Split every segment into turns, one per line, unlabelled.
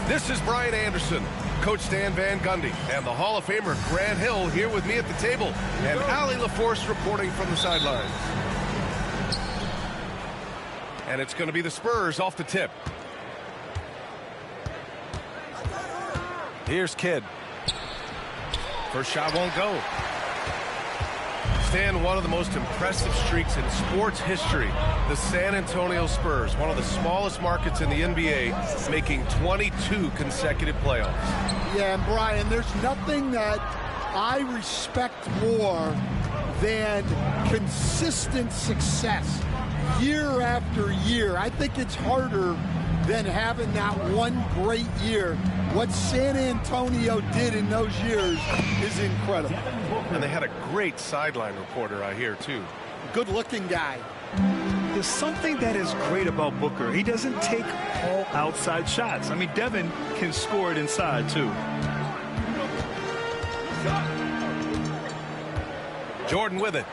This is Brian Anderson, Coach Stan Van Gundy, and the Hall of Famer Grant Hill here with me at the table, and Allie LaForce reporting from the sidelines. And it's going to be the Spurs off the tip. Here's Kidd. First shot won't go. Stan, one of the most impressive streaks in sports history. The San Antonio Spurs, one of the smallest markets in the NBA, making 22 consecutive playoffs.
Yeah, and Brian, there's nothing that I respect more than consistent success year after year. I think it's harder than having that one great year. What San Antonio did in those years is incredible.
And they had a great sideline reporter, I hear, too.
Good-looking guy.
There's something that is great about Booker. He doesn't take all outside shots. I mean, Devin can score it inside, too.
Jordan with it.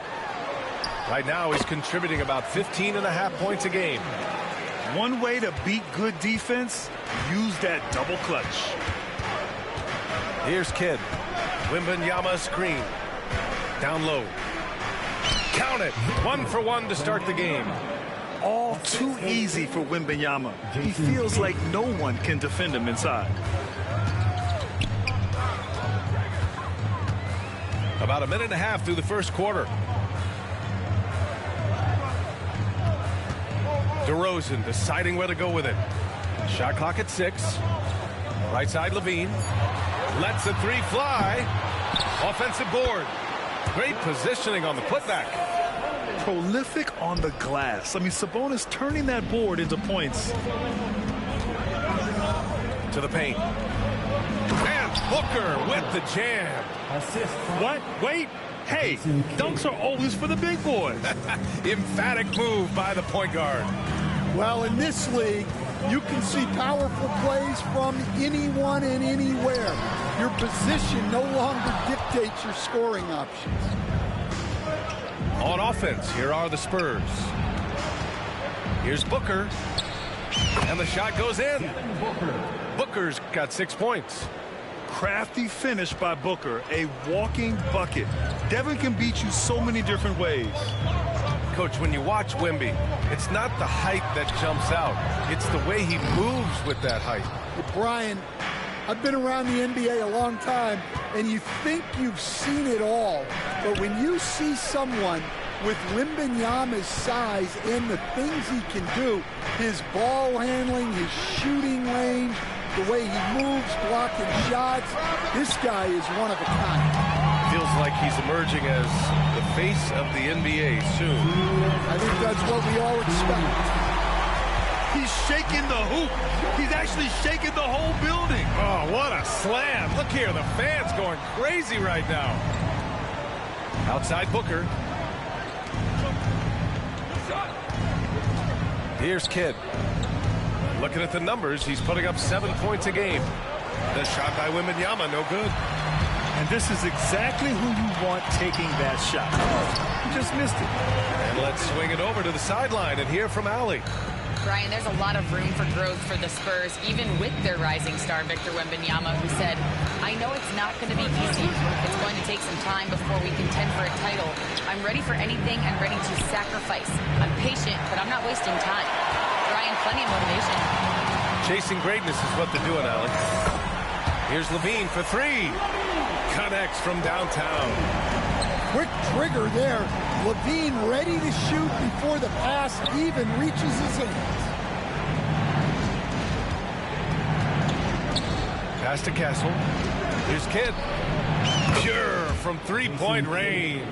Right now, he's contributing about 15.5 points a game.
One way to beat good defense, use that double clutch.
Here's Kidd. Wembanyama screen. Down low. Count it. 1 for 1 to start the game.
All too easy for Wembanyama. He feels like no one can defend him inside.
About a minute and a half through the first quarter. DeRozan deciding where to go with it. Shot clock at 6. Right side, Levine. Lets the three fly. Offensive board. Great positioning on the putback.
Prolific on the glass. I mean, Sabonis turning that board into points.
To the paint. And Booker with the jam.
What? Wait. Hey, dunks are always for the big boys.
Emphatic move by the point guard.
Well, in this league, you can see powerful plays from anyone and anywhere. Your position no longer dictates your scoring options.
On offense, here are the Spurs. Here's Booker. And the shot goes in. Booker's got 6 points.
Crafty finish by Booker, a walking bucket. Devin can beat you so many different ways.
Coach, when you watch Wemby, it's not the height that jumps out. It's the way he moves with that height.
Brian, I've been around the NBA a long time, and you think you've seen it all. But when you see someone with Wembanyama's size and the things he can do, his ball handling, his shooting range, the way he moves, blocking shots, this guy is one of a kind.
Feels like he's emerging as the face of the NBA soon.
I think that's what we all expect.
He's shaking the hoop. He's actually shaking the whole building.
Oh, what a slam. Look here, the fans going crazy right now. Outside Booker. Here's Kidd. Looking at the numbers, he's putting up 7 points a game. The shot by Wembanyama, no good.
And this is exactly who you want taking that shot. You just missed it.
And let's swing it over to the sideline and hear from Allie.
Brian, there's a lot of room for growth for the Spurs, even with their rising star, Victor Wembanyama, who said, I know it's not going to be easy. It's going to take some time before we contend for a title. I'm ready for anything and ready to sacrifice. I'm patient, but I'm not wasting time. Brian, plenty of motivation.
Chasing greatness is what they're doing, Allie. Here's LaVine for three. Connects from downtown.
Quick trigger there. LaVine ready to shoot before the pass even reaches his hands.
Pass to Kessel. Here's Kidd. Pure from three-point range.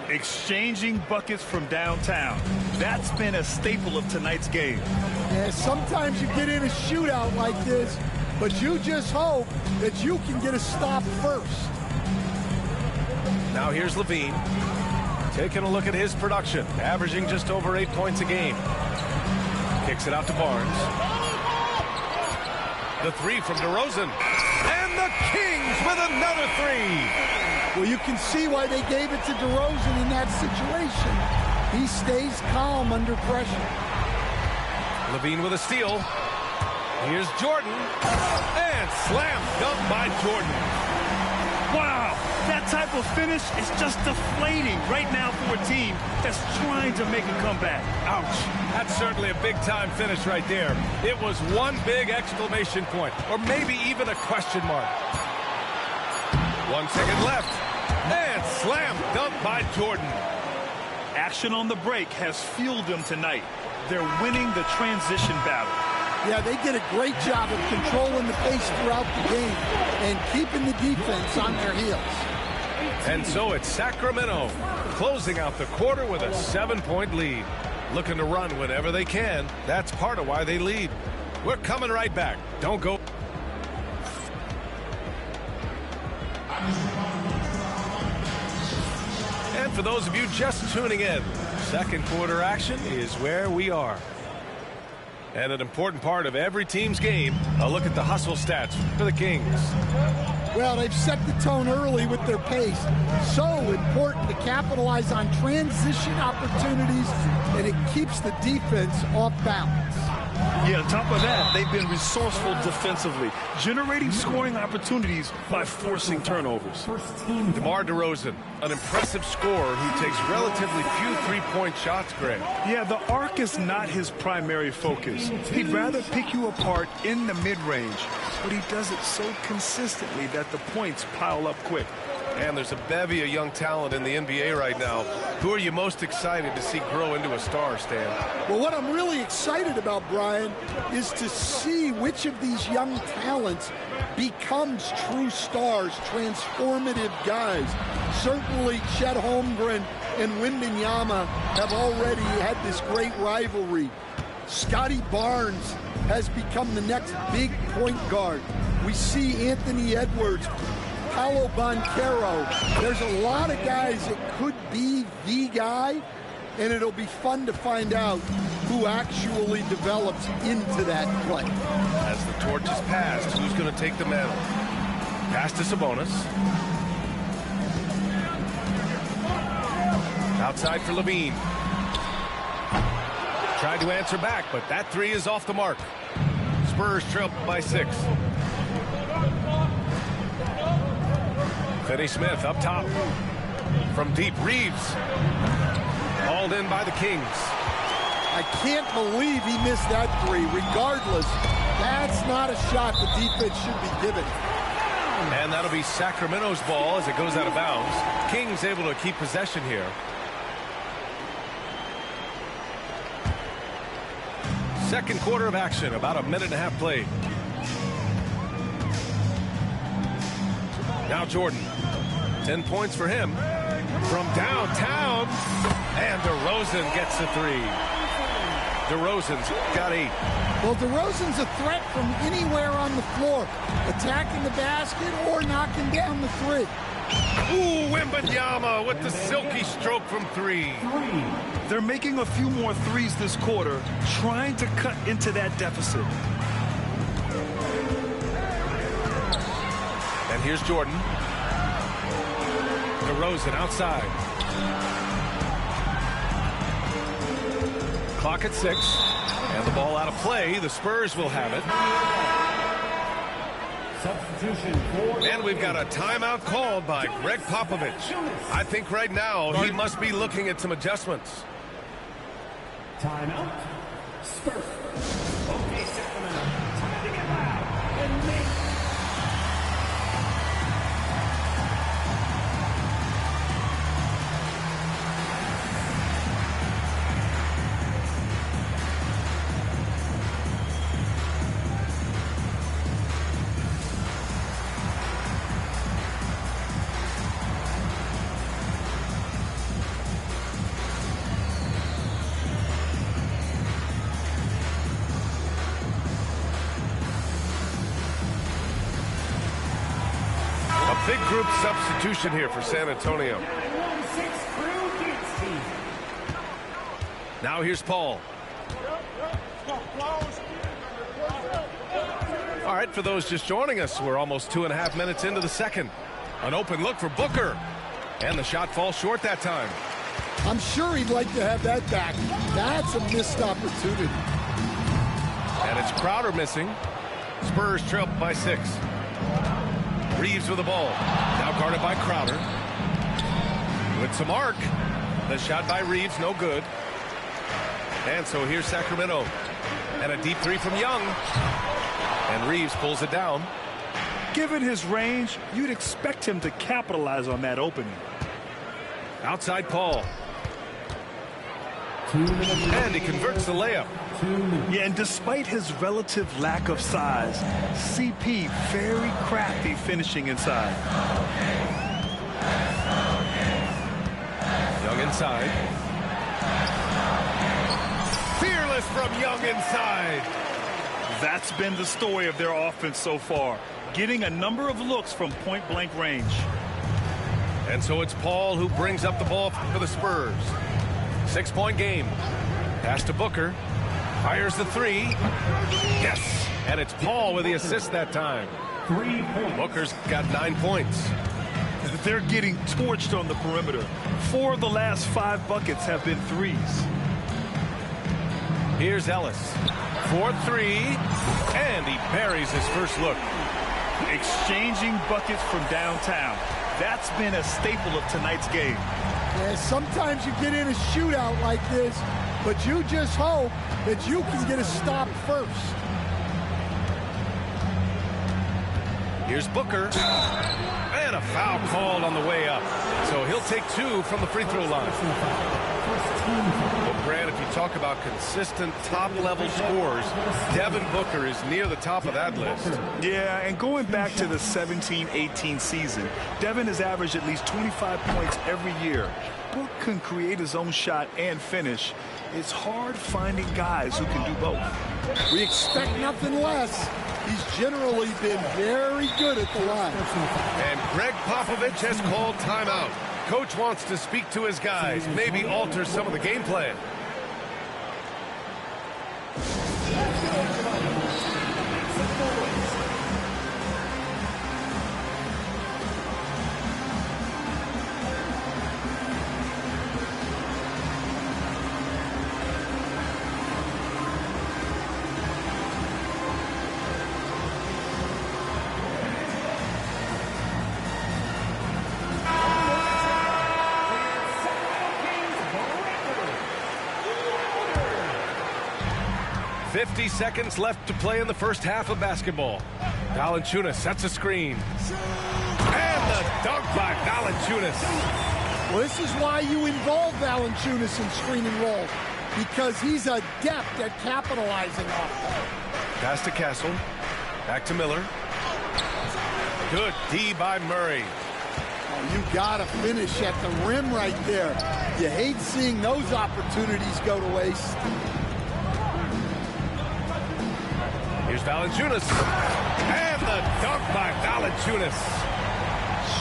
Exchanging buckets from downtown. That's been a staple of tonight's game.
Yeah, sometimes you get in a shootout like this, but you just hope that you can get a stop first.
Now here's LaVine. Taking a look at his production, averaging just over 8 points a game. Kicks it out to Barnes. The three from DeRozan. And the Kings with another three.
Well, you can see why they gave it to DeRozan in that situation. He stays calm under pressure.
LaVine with a steal. Here's Jordan. And slam dunk by Jordan.
Wow, that type of finish is just deflating right now for a team that's trying to make a comeback.
Ouch. That's certainly a big-time finish right there. It was one big exclamation point, or maybe even a question mark. 1 second left. And slam dunk by Jordan.
Action on the break has fueled them tonight. They're winning the transition battle.
Yeah, they did a great job of controlling the pace throughout the game and keeping the defense on their heels.
And so it's Sacramento closing out the quarter with a 7-point lead. Looking to run whenever they can. That's part of why they lead. We're coming right back. Don't go. And for those of you just tuning in, second quarter action is where we are. And an important part of every team's game, a look at the hustle stats for the Kings.
Well, they've set the tone early with their pace. So important to capitalize on transition opportunities, and it keeps the defense off balance.
Yeah, on top of that, they've been resourceful defensively, generating scoring opportunities by forcing turnovers.
DeMar DeRozan, an impressive scorer who takes relatively few three-point shots, Greg.
Yeah, the arc is not his primary focus. He'd rather pick you apart in the mid-range, but he does it so consistently that the points pile up quick.
And there's a bevy of young talent in the NBA right now. Who are you most excited to see grow into a star, Stan?
Well, what I'm really excited about, Brian, is to see which of these young talents becomes true stars, transformative guys. Certainly, Chet Holmgren and Wembanyama have already had this great rivalry. Scotty Barnes has become the next big point guard. We see Anthony Edwards, Paolo Banchero. There's a lot of guys that could be the guy, and it'll be fun to find out who actually develops into that play.
As the torch is passed, who's going to take the mantle? Pass to Sabonis. Outside for LaVine. Tried to answer back, but that three is off the mark. Spurs trail by 6. Finney-Smith up top. From deep, Reeves. Hauled in by the Kings.
I can't believe he missed that three. Regardless, that's not a shot the defense should be given.
And that'll be Sacramento's ball as it goes out of bounds. Kings able to keep possession here. Second quarter of action, about a minute and a half played. Now Jordan, 10 points for him from downtown, and DeRozan gets a three. DeRozan's got 8.
Well, DeRozan's a threat from anywhere on the floor, attacking the basket or knocking down the three.
Ooh, Wembanyama with the silky stroke from 3.
They're making a few more threes this quarter, trying to cut into that deficit.
And here's Jordan. DeRozan outside. Clock at 6. And the ball out of play. The Spurs will have it. And we've got a timeout called by Greg Popovich. I think right now he must be looking at some adjustments.
Timeout. Spurs. Okay, Sacramento. Time to get loud and make.
Big group substitution here for San Antonio. Now here's Paul. All right, for those just joining us, we're almost 2.5 minutes into the second. An open look for Booker. And the shot falls short that time.
I'm sure he'd like to have that back. That's a missed opportunity.
And it's Crowder missing. Spurs trail by 6. Reeves with the ball. Now guarded by Crowder. With some arc. The shot by Reeves, no good. And so here's Sacramento. And a deep three from Young. And Reeves pulls it down.
Given his range, you'd expect him to capitalize on that opening.
Outside Paul. And he converts the layup.
Yeah, and despite his relative lack of size, CP very crafty finishing inside.
Young inside. Fearless from Young inside.
That's been the story of their offense so far, getting a number of looks from point-blank range.
And so it's Paul who brings up the ball for the Spurs. 6-point game. Pass to Booker. Fires the three. Yes. And it's Paul with the assist that time.
3 points.
Booker's got 9 points.
They're getting torched on the perimeter. 4 of the last 5 buckets have been threes.
Here's Ellis. 4-3. And he buries his first look.
Exchanging buckets from downtown. That's been a staple of tonight's game.
Yeah, sometimes you get in a shootout like this, but you just hope that you can get a stop first.
Here's Booker. And a foul called on the way up. So he'll take 2 from the free throw line. Well, Grant, if you talk about consistent top-level scores, Devin Booker is near the top of that list.
Yeah, and going back to the 17-18 season, Devin has averaged at least 25 points every year. Book can create his own shot and finish. It's hard finding guys who can do both.
We expect nothing less. He's generally been very good at the line.
And Greg Popovich has called timeout. Coach wants to speak to his guys, maybe alter some of the game plan. Seconds left to play in the first half of basketball. Valanciunas sets a screen. And the dunk by Valanciunas.
Well, this is why you involve Valanciunas in screen and roll, because he's adept at capitalizing off that.
Pass to Castle. Back to Miller. Good D by Murray.
Oh, you gotta finish at the rim right there. You hate seeing those opportunities go to waste.
Here's Valanciunas. And the dunk by Valanciunas.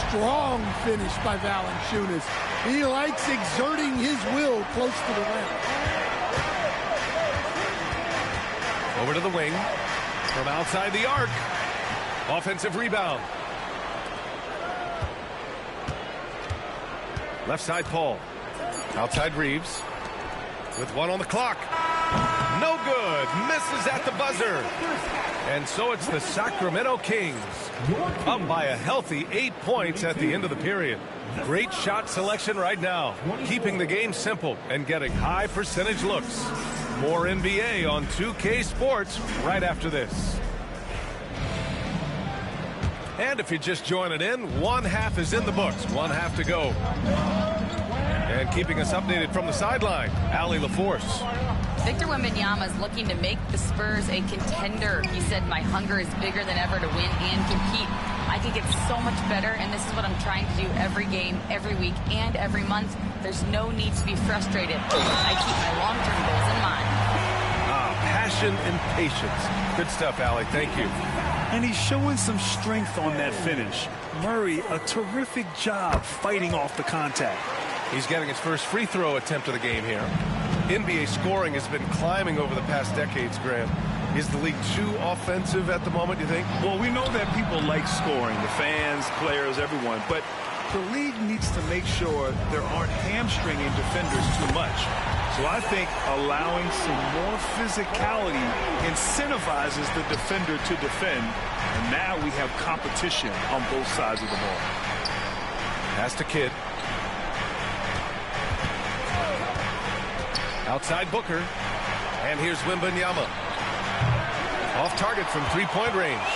Strong finish by Valanciunas. He likes exerting his will close to the rim.
Over to the wing. From outside the arc. Offensive rebound. Left side Paul. Outside Reeves. With one on the clock. No good. Misses at the buzzer. And so it's the Sacramento Kings up by a healthy 8 points at the end of the period. Great shot selection right now, keeping the game simple and getting high percentage looks. More NBA on 2K Sports right after this. And if you're just joining in, one half is in the books, one half to go. And keeping us updated from the sideline, Allie LaForce.
Victor Wembanyama is looking to make the Spurs a contender. He said, my hunger is bigger than ever to win and compete. I can get so much better, and this is what I'm trying to do every game, every week, and every month. There's no need to be frustrated. I keep my long-term goals in mind.
Passion and patience. Good stuff, Allie. Thank you.
And he's showing some strength on that finish. Murray, a terrific job fighting off the contact.
He's getting his first free throw attempt of the game here. NBA scoring has been climbing over the past decades, Graham. Is the league too offensive at the moment, you think?
Well, we know that people like scoring, the fans, players, everyone, but the league needs to make sure there aren't hamstringing defenders too much. So I think allowing some more physicality incentivizes the defender to defend, and now we have competition on both sides of the ball.
Pass to Kidd. Outside Booker. And here's Wembanyama. Off target from three-point range.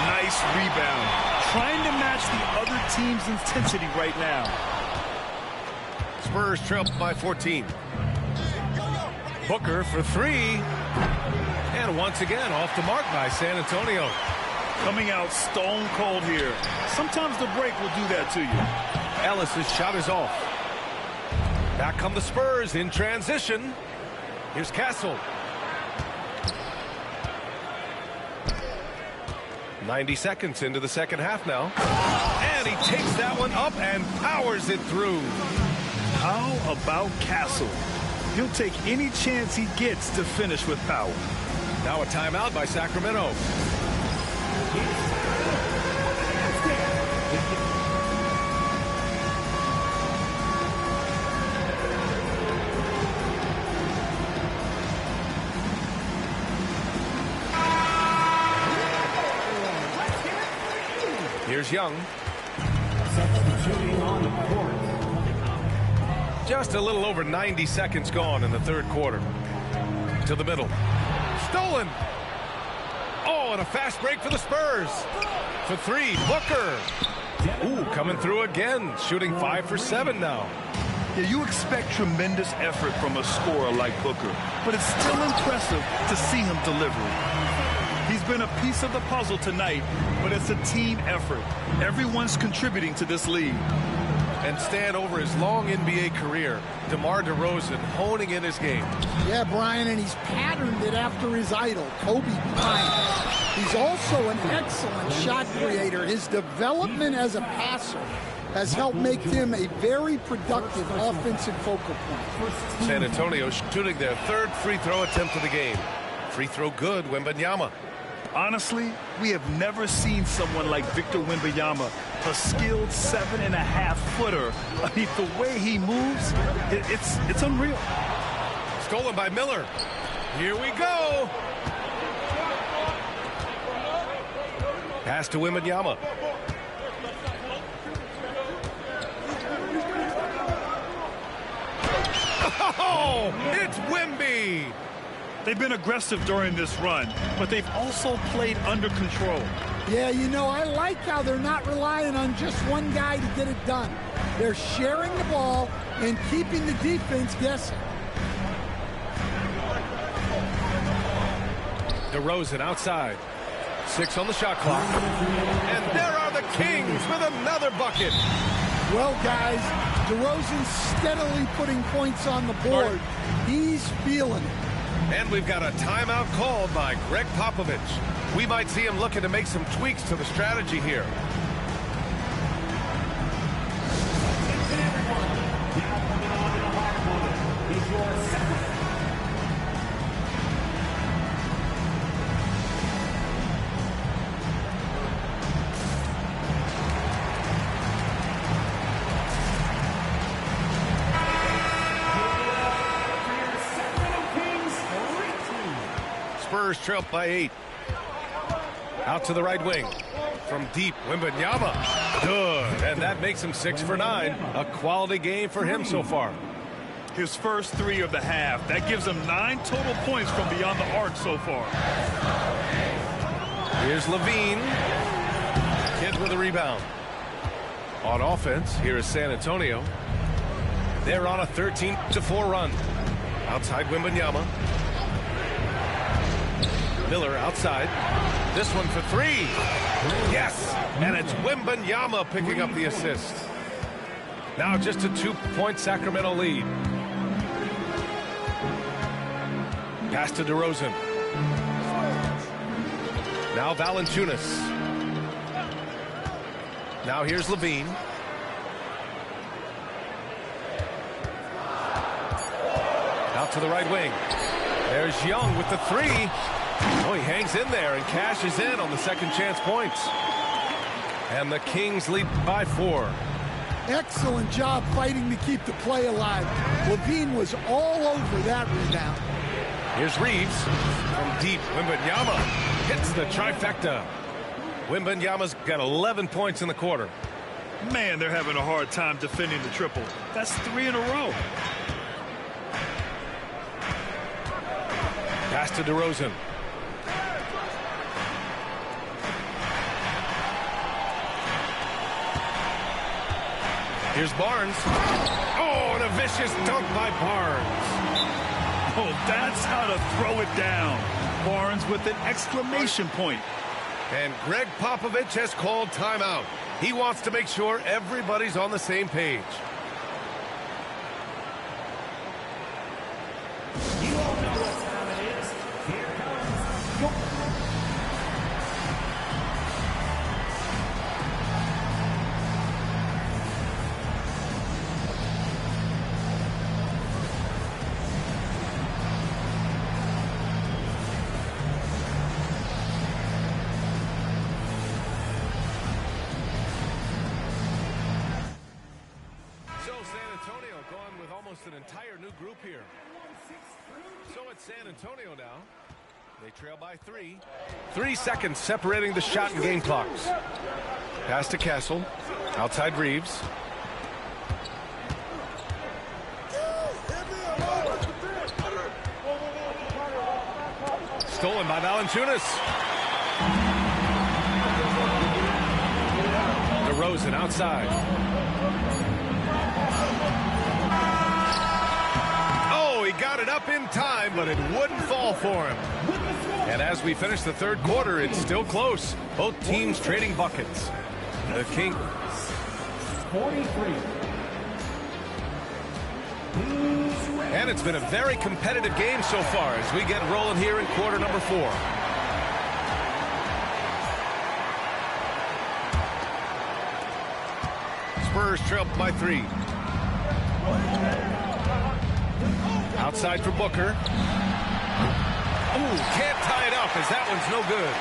Nice rebound. Trying to match the other team's intensity right now.
Spurs trail by 14. Booker for three. And once again off the mark by San Antonio.
Coming out stone cold here. Sometimes the break will do that to you.
Ellis's shot is off. Back come the Spurs in transition. Here's Castle. 90 seconds into the second half now. And he takes that one up and powers it through.
How about Castle? He'll take any chance he gets to finish with power.
Now a timeout by Sacramento. Here's Young. Just a little over 90 seconds gone in the third quarter. To the middle. Stolen. Oh, and a fast break for the Spurs. For three, Booker. Ooh, coming through again. Shooting 5 for 7 now.
Yeah, you expect tremendous effort from a scorer like Booker, but it's still impressive to see him deliver. He's been a piece of the puzzle tonight, but it's a team effort. Everyone's contributing to this lead.
And Stan, over his long NBA career, DeMar DeRozan honing in his game.
Yeah, Brian, and he's patterned it after his idol, Kobe Bryant. He's also an excellent shot creator. His development as a passer has helped make him a very productive offensive focal point.
San Antonio shooting their third free throw attempt of the game. Free throw good, Wembanyama.
Honestly, we have never seen someone like Victor Wembanyama, a skilled 7.5-footer. I mean, the way he moves, it's unreal.
Stolen by Miller. Here we go. Pass to Wembanyama. Oh, it's Wemby.
They've been aggressive during this run, but they've also played under control.
Yeah, you know, I like how they're not relying on just one guy to get it done. They're sharing the ball and keeping the defense guessing.
DeRozan outside. 6 on the shot clock. And there are the Kings with another bucket.
Well, guys, DeRozan's steadily putting points on the board. He's feeling it.
And we've got a timeout called by Greg Popovich. We might see him looking to make some tweaks to the strategy here. Spurs trail by 8. Out to the right wing. From deep, Wembanyama. Good. And that makes him 6 for 9. A quality game for him so far.
His first 3 of the half. That gives him 9 total points from beyond the arc so far.
Here's Levine. Kidd with a rebound. On offense, here is San Antonio. They're on a 13-4 run. Outside Wembanyama. Miller outside. This one for 3. Yes! And it's Wembanyama picking up the assist. Now just a 2-point Sacramento lead. Pass to DeRozan. Now Valanciunas. Now here's Levine. Out to the right wing. There's Young with the 3. Oh, he hangs in there and cashes in on the second chance points. And the Kings lead by 4.
Excellent job fighting to keep the play alive. Levine was all over that rebound.
Here's Reeves from deep. Wembanyama hits the trifecta. Wembanyama's got 11 points in the quarter.
Man, they're having a hard time defending the triple. That's 3 in a row.
Pass to DeRozan. Here's Barnes. Oh, and a vicious dunk by Barnes.
Oh, that's how to throw it down. Barnes with an exclamation point.
And Greg Popovich has called timeout. He wants to make sure everybody's on the same page.
You all know what time it is. Here comes
an entire new group here. So it's San Antonio now. They trail by 3. 3 seconds separating the shot and game clocks. Pass to Castle. Outside Reeves. Stolen by Valanciunas. DeRozan outside. He got it up in time, but it wouldn't fall for him. And as we finish the third quarter, it's still close. Both teams trading buckets. The King.
43.
And it's been a very competitive game so far as we get rolling here in quarter number 4. Spurs trail by 3. Outside for Booker. Ooh, can't tie it up as that one's no good.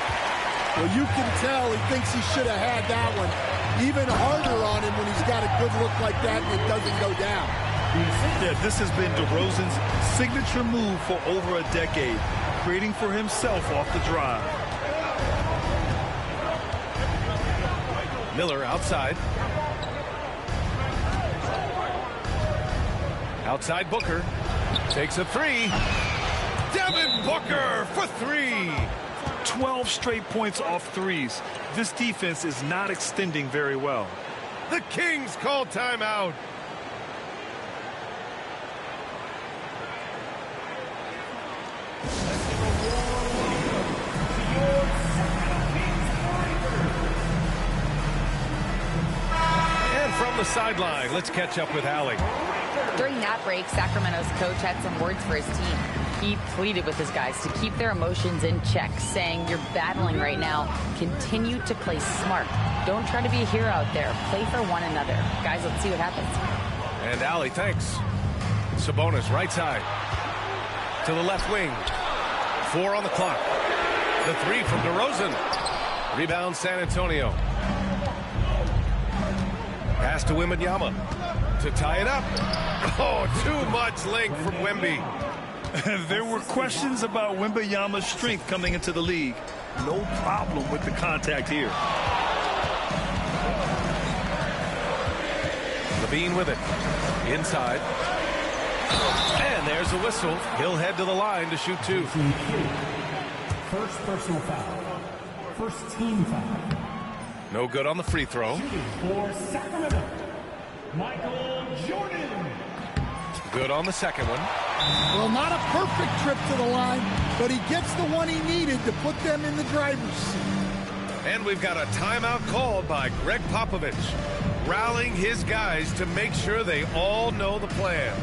Well, you can tell he thinks he should have had that one. Even harder on him when he's got a good look like that and it doesn't go down.
Yeah, this has been DeRozan's signature move for over a decade, creating for himself off the drive.
Miller outside. Outside Booker. Takes a 3. Devin Booker for 3.
12 straight points off threes. This defense is not extending very well.
The Kings call timeout. And from the sideline, let's catch up with Allie.
During that break, Sacramento's coach had some words for his team. He pleaded with his guys to keep their emotions in check, saying, "You're battling right now. Continue to play smart. Don't try to be a hero out there. Play for one another." Guys, let's see what happens.
And Allie, thanks. Sabonis right side. To the left wing. 4 on the clock. The 3 from DeRozan. Rebound San Antonio. Pass to Wembanyama to tie it up. Oh, too much length from Wemby.
There were questions about Wembanyama's strength coming into the league. No problem with the contact here.
LaVine with it. Inside. And there's the whistle. He'll head to the line to shoot two.
First personal foul. First team foul.
No good on the free throw.
For Sacramento, Michael Jordan.
Good on the second one.
Well, not a perfect trip to the line, but he gets the one he needed to put them in the driver's seat.
And we've got a timeout called by Greg Popovich, rallying his guys to make sure they all know the plan.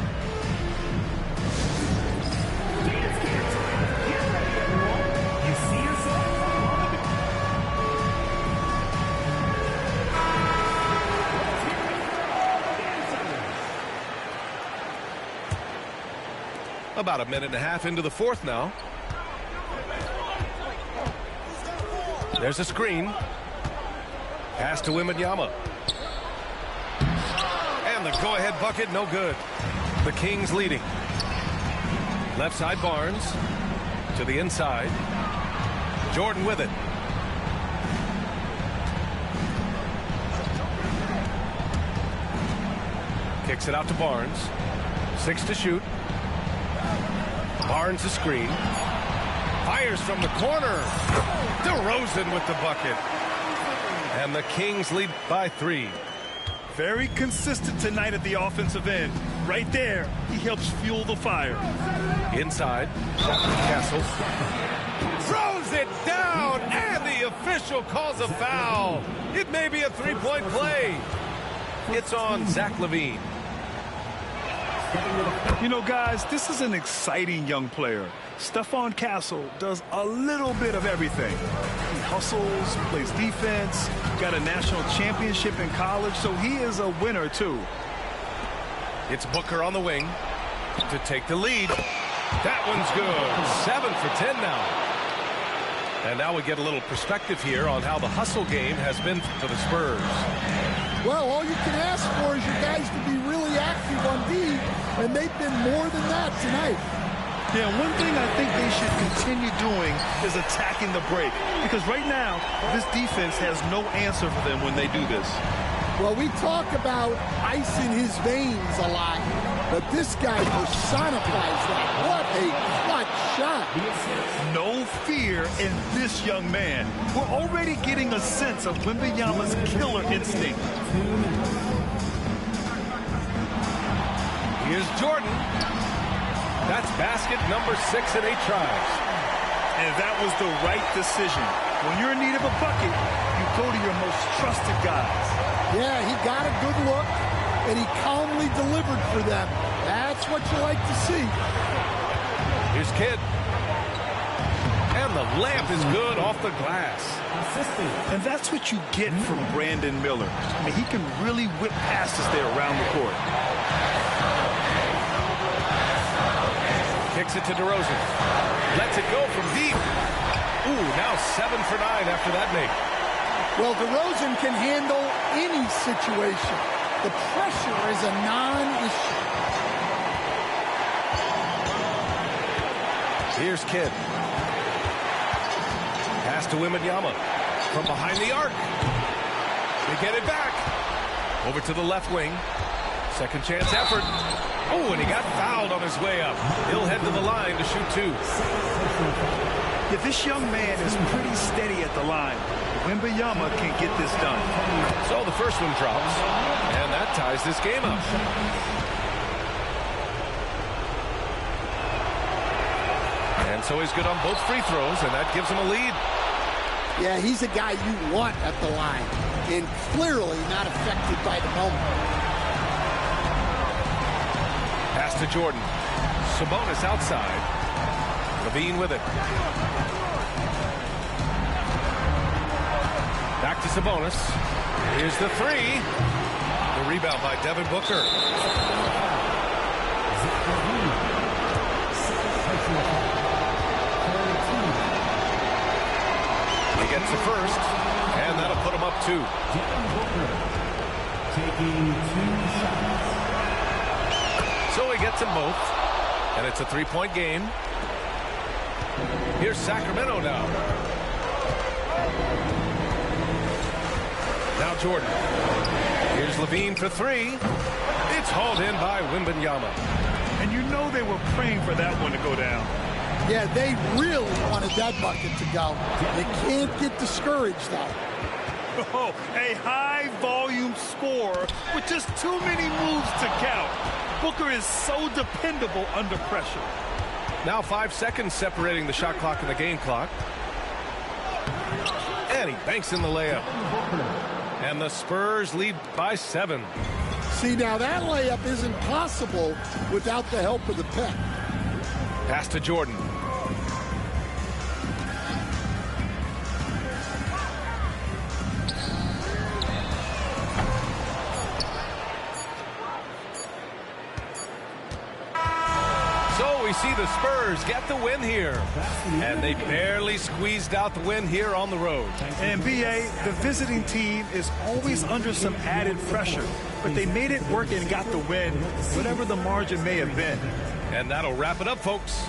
Dance camp time. Get ready, everyone. You see yourself on the
About a minute and a half into the fourth now. There's a screen. Pass to Wembanyama. And the go-ahead bucket, no good. The Kings leading. Left side Barnes. To the inside. Jordan with it. Kicks it out to Barnes. 6 to shoot. Barnes the screen. Fires from the corner. DeRozan with the bucket. And the Kings lead by 3.
Very consistent tonight at the offensive end. Right there, he helps fuel the fire.
Inside. Castle. Throws it down. And the official calls a foul. It may be a three-point play. It's on Zach LaVine.
You know, guys, this is an exciting young player. Stephon Castle does a little bit of everything. He hustles, plays defense, got a national championship in college, so he is a winner, too.
It's Booker on the wing to take the lead. That one's good. 7 for 10 now. And now we get a little perspective here on how the hustle game has been for the Spurs.
Well, all you can ask for is your guys to be really active on D, and they've been more than that tonight.
Yeah, one thing I think they should continue doing is attacking the break. Because right now, this defense has no answer for them when they do this.
Well, we talk about ice in his veins a lot, but this guy personifies that. What a clutch shot.
No fear in this young man. We're already getting a sense of Wembanyama's killer instinct.
Here's Jordan. That's basket number 6 in 8 tries.
And that was the right decision. When you're in need of a bucket, you go to your most trusted guys.
Yeah, he got a good look, and he calmly delivered for them. That's what you like to see.
Here's Kidd. And the layup is good off the glass.
And that's what you get from Brandon Miller. I mean, he can really whip passes there around the court.
Kicks it to DeRozan. Lets it go from deep. Ooh, now 7 for 9 after that make.
Well, DeRozan can handle any situation. The pressure is a non-issue.
Here's Kidd. Pass to Wembanyama. From behind the arc. They get it back. Over to the left wing. Second chance effort. Oh, and he got fouled on his way up. He'll head to the line to shoot 2.
Yeah, this young man is pretty steady at the line. Wembanyama can get this done.
So the first one drops, and that ties this game up. And so he's good on both free throws, and that gives him a lead.
Yeah, he's a guy you want at the line, and clearly not affected by the moment.
Pass to Jordan. Sabonis outside. LaVine with it. Back to Sabonis. Here's the 3. The rebound by Devin Booker. He gets the first, and that'll put him up 2.
Taking 2 shots.
So he gets them both. And it's a three-point game. Here's Sacramento now. Now Jordan. Here's Levine for three. It's hauled in by Wembanyama.
And you know they were praying for that one to go down.
Yeah, they really wanted that bucket to go. You can't get discouraged, though.
Oh, a high-volume score with just too many moves to count. Booker is so dependable under pressure.
Now 5 seconds separating the shot clock and the game clock. And he banks in the layup. And the Spurs lead by 7.
See, now that layup isn't possible without the help of the pick.
Pass to Jordan. So we see the Spurs get the win here. And they barely squeezed out the win here on the road.
And B.A., the visiting team is always under some added pressure. But they made it work and got the win, whatever the margin may have been.
And that'll wrap it up, folks.